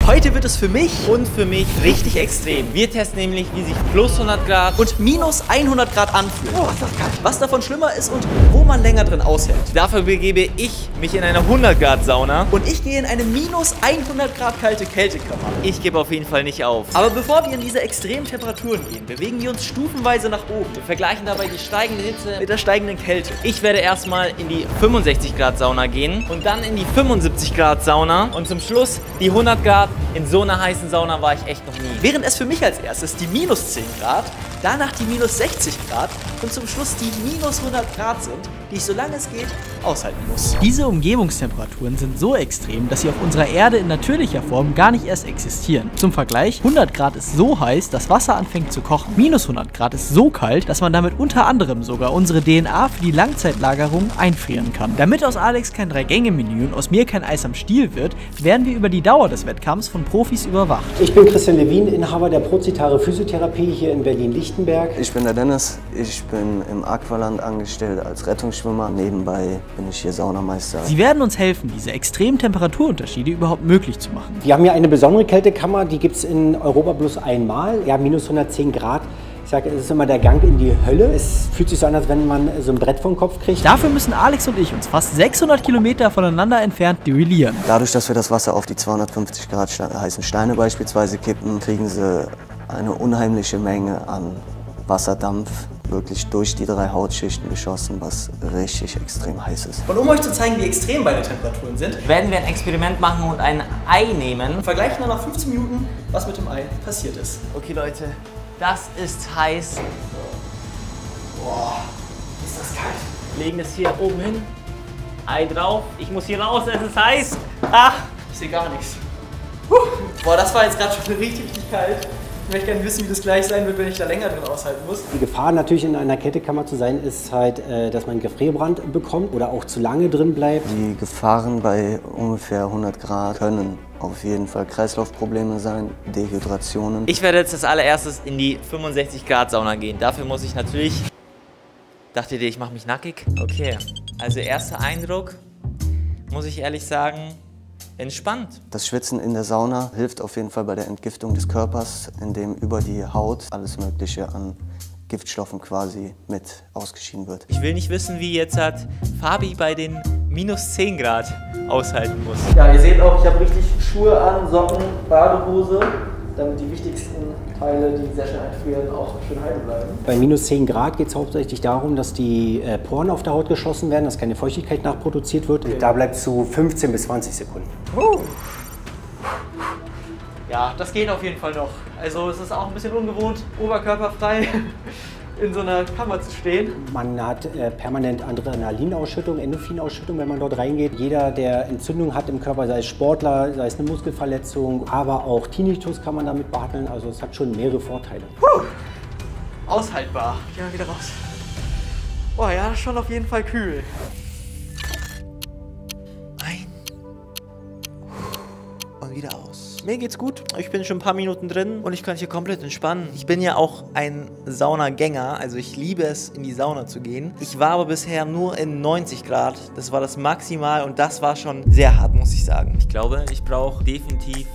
Heute wird es für mich und für mich richtig extrem. Wir testen nämlich, wie sich plus 100 Grad und minus 100 Grad anfühlt. Oh, ist das kalt. Was davon schlimmer ist und wo man länger drin aushält. Dafür begebe ich mich in eine 100 Grad Sauna. Und ich gehe in eine minus 100 Grad kalte Kältekammer. Ich gebe auf jeden Fall nicht auf. Aber bevor wir in diese extremen Temperaturen gehen, bewegen wir uns stufenweise nach oben. Wir vergleichen dabei die steigende Hitze mit der steigenden Kälte. Ich werde erstmal in die 65 Grad Sauna gehen und dann in die 75 Grad Sauna und zum Schluss die 100 Grad. In so einer heißen Sauna war ich echt noch nie. Während es für mich als erstes die minus 10 Grad, danach die minus 60 Grad und zum Schluss die minus 100 Grad sind, die ich, solange es geht, aushalten muss. Diese Umgebungstemperaturen sind so extrem, dass sie auf unserer Erde in natürlicher Form gar nicht erst existieren. Zum Vergleich, 100 Grad ist so heiß, dass Wasser anfängt zu kochen. Minus 100 Grad ist so kalt, dass man damit unter anderem sogar unsere DNA für die Langzeitlagerung einfrieren kann. Damit aus Alex kein 3-Gänge-Menü und aus mir kein Eis am Stiel wird, werden wir über die Dauer des Wettkampfs von Profis überwacht. Ich bin Christian Lewin, Inhaber der Prozitare Physiotherapie hier in Berlin-Lichtenberg. Ich bin der Dennis, ich bin im Aqualand angestellt als Rettungsschwimmer. Nebenbei bin ich hier Saunameister. Sie werden uns helfen, diese extremen Temperaturunterschiede überhaupt möglich zu machen. Wir haben hier eine besondere Kältekammer, die gibt es in Europa bloß einmal. Ja, minus 110 Grad. Ich sage, es ist immer der Gang in die Hölle. Es fühlt sich so an, als wenn man so ein Brett vom Kopf kriegt. Dafür müssen Alex und ich uns fast 600 Kilometer voneinander entfernt duellieren. Dadurch, dass wir das Wasser auf die 250 Grad heißen Steine beispielsweise kippen, kriegen sie eine unheimliche Menge an Wasserdampf wirklich durch die 3 Hautschichten geschossen, was richtig extrem heiß ist. Und um euch zu zeigen, wie extrem beide Temperaturen sind, werden wir ein Experiment machen und ein Ei nehmen. Und vergleichen dann nach 15 Minuten, was mit dem Ei passiert ist. Okay Leute, das ist heiß. Boah, ist das kalt. Legen das hier oben hin, Ei drauf. Ich muss hier raus, es ist heiß. Ach, ich sehe gar nichts. Boah, das war jetzt gerade schon richtig kalt. Ich möchte gerne wissen, wie das gleich sein wird, wenn ich da länger drin aushalten muss. Die Gefahr natürlich in einer Kältekammer zu sein, ist halt, dass man Gefrierbrand bekommt oder auch zu lange drin bleibt. Die Gefahren bei ungefähr 100 Grad können auf jeden Fall Kreislaufprobleme sein, Dehydrationen. Ich werde jetzt als allererstes in die 65 Grad Sauna gehen. Dafür muss ich natürlich... Dachtet ihr, ich mache mich nackig? Okay, also erster Eindruck, muss ich ehrlich sagen, entspannt. Das Schwitzen in der Sauna hilft auf jeden Fall bei der Entgiftung des Körpers, indem über die Haut alles Mögliche an Giftstoffen quasi mit ausgeschieden wird. Ich will nicht wissen, wie jetzt hat Fabi bei den minus 10 Grad aushalten muss. Ja, ihr seht auch, ich habe richtig Schuhe an, Socken, Badehose, damit die wichtigsten Teile, die sehr schnell einfrieren, auch schön heil bleiben. Bei minus 10 Grad geht es hauptsächlich darum, dass die Poren auf der Haut geschlossen werden, dass keine Feuchtigkeit nachproduziert wird. Und da bleibt es zu 15 bis 20 Sekunden. Ja, das geht auf jeden Fall noch. Also es ist auch ein bisschen ungewohnt, oberkörperfrei in so einer Kammer zu stehen. Man hat permanent Adrenalinausschüttung, Endorphinausschüttung, wenn man dort reingeht. Jeder, der Entzündung hat im Körper, sei es Sportler, sei es eine Muskelverletzung, aber auch Tinnitus kann man damit behandeln. Also es hat schon mehrere Vorteile. Aushaltbar. Gehen wir wieder raus. Boah, ja, schon auf jeden Fall kühl. Ein und wieder aus. Mir geht's gut. Ich bin schon ein paar Minuten drin und ich kann hier komplett entspannen. Ich bin ja auch ein Saunagänger, also ich liebe es, in die Sauna zu gehen. Ich war aber bisher nur in 90 Grad. Das war das Maximal und das war schon sehr hart, muss ich sagen. Ich glaube, ich brauche definitiv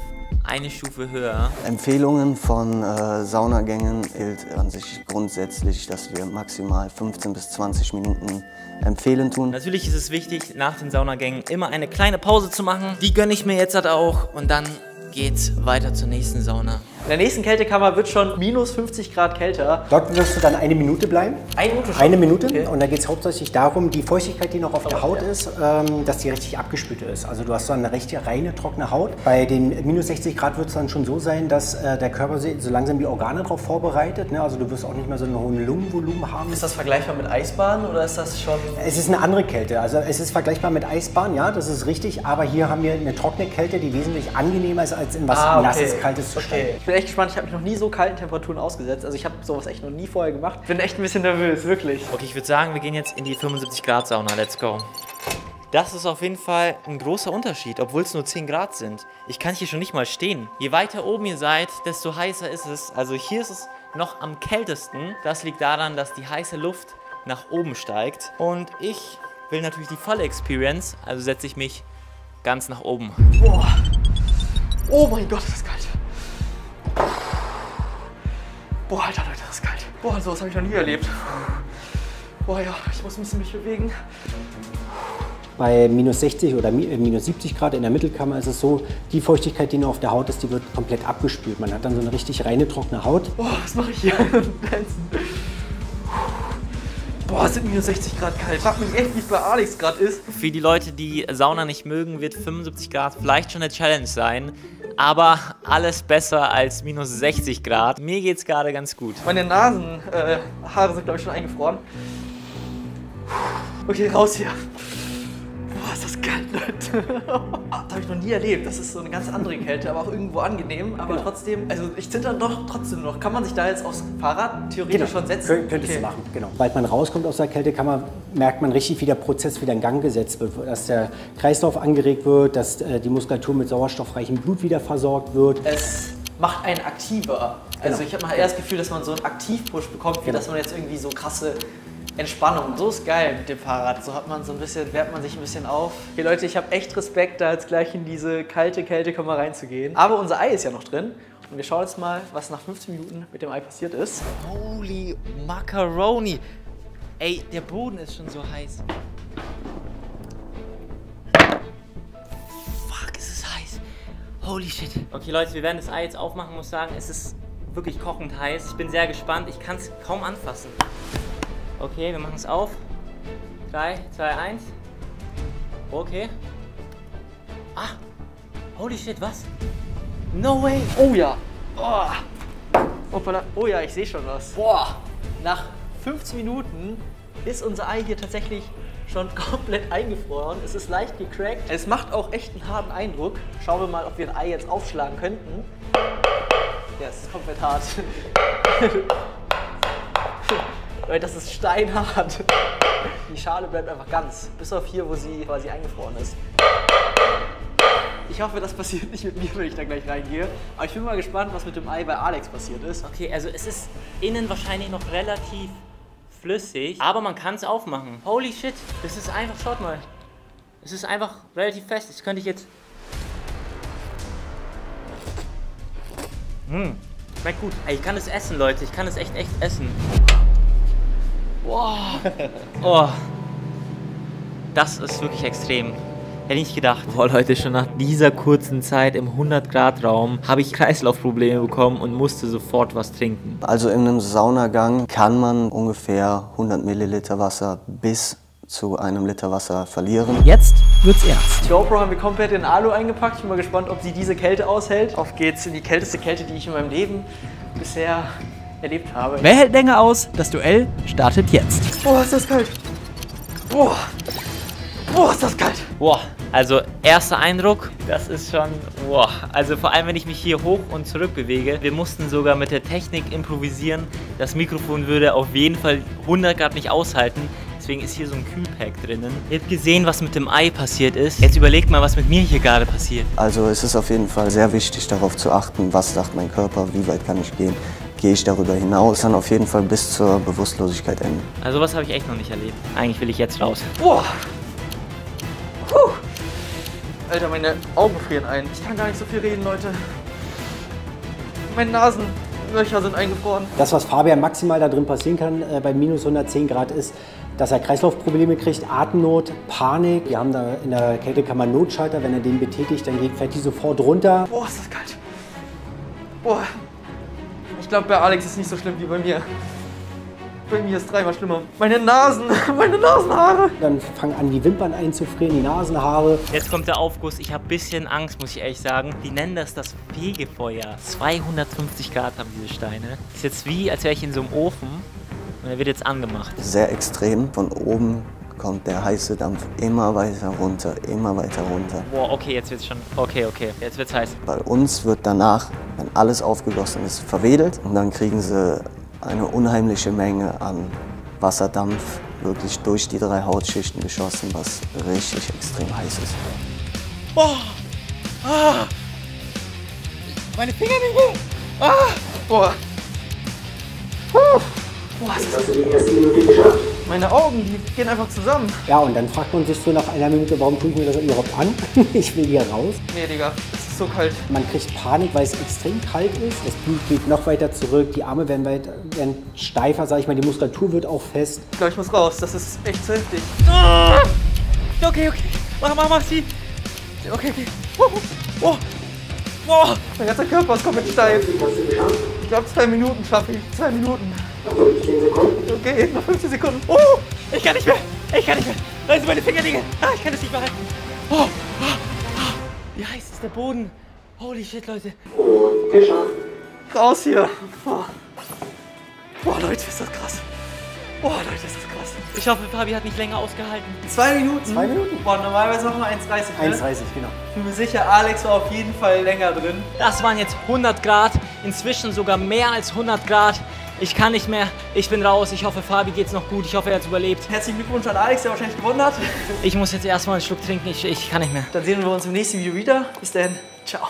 eine Stufe höher. Empfehlungen von Saunagängen gilt an sich grundsätzlich, dass wir maximal 15 bis 20 Minuten empfehlen tun. Natürlich ist es wichtig, nach den Saunagängen immer eine kleine Pause zu machen. Die gönne ich mir jetzt halt auch und dann geht's weiter zur nächsten Sauna. In der nächsten Kältekammer wird schon minus 50 Grad kälter. Dort wirst du dann 1 Minute bleiben. 1 Minute schon? 1 Minute. Okay. Und da geht es hauptsächlich darum, die Feuchtigkeit, die noch auf der Haut ist, dass die richtig abgespült ist. Also du hast dann eine recht reine, trockene Haut. Bei den minus 60 Grad wird es dann schon so sein, dass der Körper so langsam die Organe darauf vorbereitet. Ne? Also du wirst auch nicht mehr so einen hohen Lungenvolumen haben. Ist das vergleichbar mit Eisbahn oder ist das schon... Es ist eine andere Kälte. Also es ist vergleichbar mit Eisbahn, ja, das ist richtig. Aber hier haben wir eine trockene Kälte, die wesentlich angenehmer ist, als in was nasses, kaltes zu steigen. Ich bin echt gespannt. Ich habe mich noch nie so kalten Temperaturen ausgesetzt. Also ich habe sowas echt noch nie vorher gemacht. Bin echt ein bisschen nervös, wirklich. Okay, ich würde sagen, wir gehen jetzt in die 75 Grad Sauna. Let's go. Das ist auf jeden Fall ein großer Unterschied, obwohl es nur 10 Grad sind. Ich kann hier schon nicht mal stehen. Je weiter oben ihr seid, desto heißer ist es. Also hier ist es noch am kältesten. Das liegt daran, dass die heiße Luft nach oben steigt. Und ich will natürlich die volle Experience, also setze ich mich ganz nach oben. Boah. Oh mein Gott, das ist kalt. Boah, Alter, Leute, das ist kalt. Boah, sowas habe ich noch nie erlebt. Boah, ja, ich muss ein bisschen mich bewegen. Bei minus 60 oder minus 70 Grad in der Mittelkammer ist es so, die Feuchtigkeit, die noch auf der Haut ist, die wird komplett abgespült. Man hat dann so eine richtig reine, trockene Haut. Boah, was mache ich hier? Boah, es sind minus 60 Grad kalt. Frag mich echt, wie es bei Alex gerade ist. Für die Leute, die Sauna nicht mögen, wird 75 Grad vielleicht schon eine Challenge sein. Aber alles besser als minus 60 Grad. Mir geht's gerade ganz gut. Meine Nasenhaare sind, glaube ich, schon eingefroren. Okay, raus hier. Boah, ist das kalt, Leute. Das habe ich noch nie erlebt. Das ist so eine ganz andere Kälte, aber auch irgendwo angenehm. Aber trotzdem, also ich zitter doch trotzdem noch. Kann man sich da jetzt aufs Fahrrad theoretisch schon setzen? Könntest du machen, genau. Sobald man rauskommt aus der Kältekammer, merkt man richtig, wie der Prozess wieder in Gang gesetzt wird. Dass der Kreislauf angeregt wird, dass die Muskulatur mit sauerstoffreichem Blut wieder versorgt wird. Es macht einen aktiver. Also ich habe mal eher das Gefühl, dass man so einen Aktivpush bekommt, wie dass man jetzt irgendwie so krasse Entspannung. So ist geil mit dem Fahrrad. So hat man so ein bisschen, wärmt man sich ein bisschen auf. Okay Leute, ich habe echt Respekt, da jetzt gleich in diese kalte Kältekammer reinzugehen. Aber unser Ei ist ja noch drin. Und wir schauen jetzt mal, was nach 15 Minuten mit dem Ei passiert ist. Holy Macaroni. Ey, der Boden ist schon so heiß. Fuck, es ist heiß. Holy shit. Okay Leute, wir werden das Ei jetzt aufmachen. Ich muss sagen, es ist wirklich kochend heiß. Ich bin sehr gespannt. Ich kann es kaum anfassen. Okay, wir machen es auf. 3, 2, 1. Okay. Ah! Holy shit, was? No way! Oh ja! Oh ja, ich sehe schon was. Boah! Nach 15 Minuten ist unser Ei hier tatsächlich schon komplett eingefroren. Es ist leicht gecrackt. Es macht auch echt einen harten Eindruck. Schauen wir mal, ob wir ein Ei jetzt aufschlagen könnten. Ja, es ist komplett hart. Leute, das ist steinhart. Die Schale bleibt einfach ganz, bis auf hier, wo sie quasi eingefroren ist. Ich hoffe, das passiert nicht mit mir, wenn ich da gleich reingehe. Aber ich bin mal gespannt, was mit dem Ei bei Alex passiert ist. Okay, also es ist innen wahrscheinlich noch relativ flüssig, aber man kann es aufmachen. Holy shit, das ist einfach, schaut mal. Es ist einfach relativ fest. Das könnte ich jetzt... Schmeckt gut. Ey, ich kann es essen, Leute. Ich kann es echt essen. Wow. Oh. Das ist wirklich extrem. Hätte ich nicht gedacht. Boah, Leute, schon nach dieser kurzen Zeit im 100-Grad-Raum habe ich Kreislaufprobleme bekommen und musste sofort was trinken. Also in einem Saunagang kann man ungefähr 100 Milliliter Wasser bis zu einem Liter Wasser verlieren. Jetzt wird's ernst. Die GoPro haben wir komplett in Alu eingepackt. Ich bin mal gespannt, ob sie diese Kälte aushält. Auf geht's in die kälteste Kälte, die ich in meinem Leben bisher erlebt habe. Wer hält länger aus? Das Duell startet jetzt. Boah, ist das kalt. Boah. Boah, ist das kalt. Boah, also erster Eindruck, das ist schon, boah. Also vor allem, wenn ich mich hier hoch und zurück bewege. Wir mussten sogar mit der Technik improvisieren. Das Mikrofon würde auf jeden Fall 100 Grad nicht aushalten. Deswegen ist hier so ein Kühlpack drinnen. Ihr habt gesehen, was mit dem Ei passiert ist. Jetzt überlegt mal, was mit mir hier gerade passiert. Also es ist auf jeden Fall sehr wichtig, darauf zu achten, was sagt mein Körper, wie weit kann ich gehen. Gehe ich darüber hinaus, kann auf jeden Fall bis zur Bewusstlosigkeit enden. Also was habe ich echt noch nicht erlebt. Eigentlich will ich jetzt raus. Boah. Puh. Alter, meine Augen frieren ein. Ich kann gar nicht so viel reden, Leute. Meine Nasenlöcher sind eingefroren. Das, was Fabian maximal da drin passieren kann bei minus 110 Grad ist, dass er Kreislaufprobleme kriegt, Atemnot, Panik. Wir haben da in der Kältekammer einen Notschalter. Wenn er den betätigt, dann fällt die sofort runter. Boah, ist das kalt. Boah. Ich glaube, bei Alex ist es nicht so schlimm wie bei mir. Bei mir ist es 3-mal schlimmer. Meine Nasenhaare. Dann fangen an, die Wimpern einzufrieren, die Nasenhaare. Jetzt kommt der Aufguss. Ich habe ein bisschen Angst, muss ich ehrlich sagen. Die nennen das Fegefeuer. 250 Grad haben diese Steine. Ist jetzt wie, als wäre ich in so einem Ofen und er wird jetzt angemacht. Sehr extrem. Von oben kommt der heiße Dampf immer weiter runter, immer weiter runter. Boah, okay, jetzt wird's schon. Okay, jetzt wird's heiß. Bei uns wird danach, wenn alles aufgegossen ist, verwedelt und dann kriegen sie eine unheimliche Menge an Wasserdampf wirklich durch die 3 Hautschichten geschossen, was richtig extrem heiß ist. Boah! Ah! Meine Fingernägel! Ah! Boah! Boah, ist das die erste Minute geschafft? Meine Augen, die gehen einfach zusammen. Ja, und dann fragt man sich so nach einer Minute, warum tue ich mir das überhaupt an? Ich will hier raus. Nee, Digga, das ist so kalt. Man kriegt Panik, weil es extrem kalt ist. Das Blut geht noch weiter zurück, die Arme werden steifer, sag ich mal, die Muskulatur wird auch fest. Ich glaube, ich muss raus. Das ist echt zu heftig. Okay. Mach sie. Okay. Mein ganzer Körper ist komplett steif. Ich glaube, 2 Minuten schaffe ich. 2 Minuten. 15 Sekunden. Okay, noch 15 Sekunden. Ich kann nicht mehr. Da sind meine Fingernägel. Ich kann es nicht mehr halten. Wie heiß ist der Boden? Holy shit, Leute. Und Fischer. Raus hier. Boah, Leute, ist das krass. Ich hoffe, Fabi hat nicht länger ausgehalten. 2 Minuten? 2 Minuten. Boah, normalerweise machen wir 1,30. 1,30, genau. Ich bin mir sicher, Alex war auf jeden Fall länger drin. Das waren jetzt 100 Grad, inzwischen sogar mehr als 100 Grad. Ich kann nicht mehr, ich bin raus. Ich hoffe, Fabi geht's noch gut. Ich hoffe, er hat überlebt. Herzlichen Glückwunsch an Alex, der wahrscheinlich gewonnen hat. Ich muss jetzt erstmal einen Schluck trinken, ich kann nicht mehr. Dann sehen wir uns im nächsten Video wieder. Bis dann, ciao.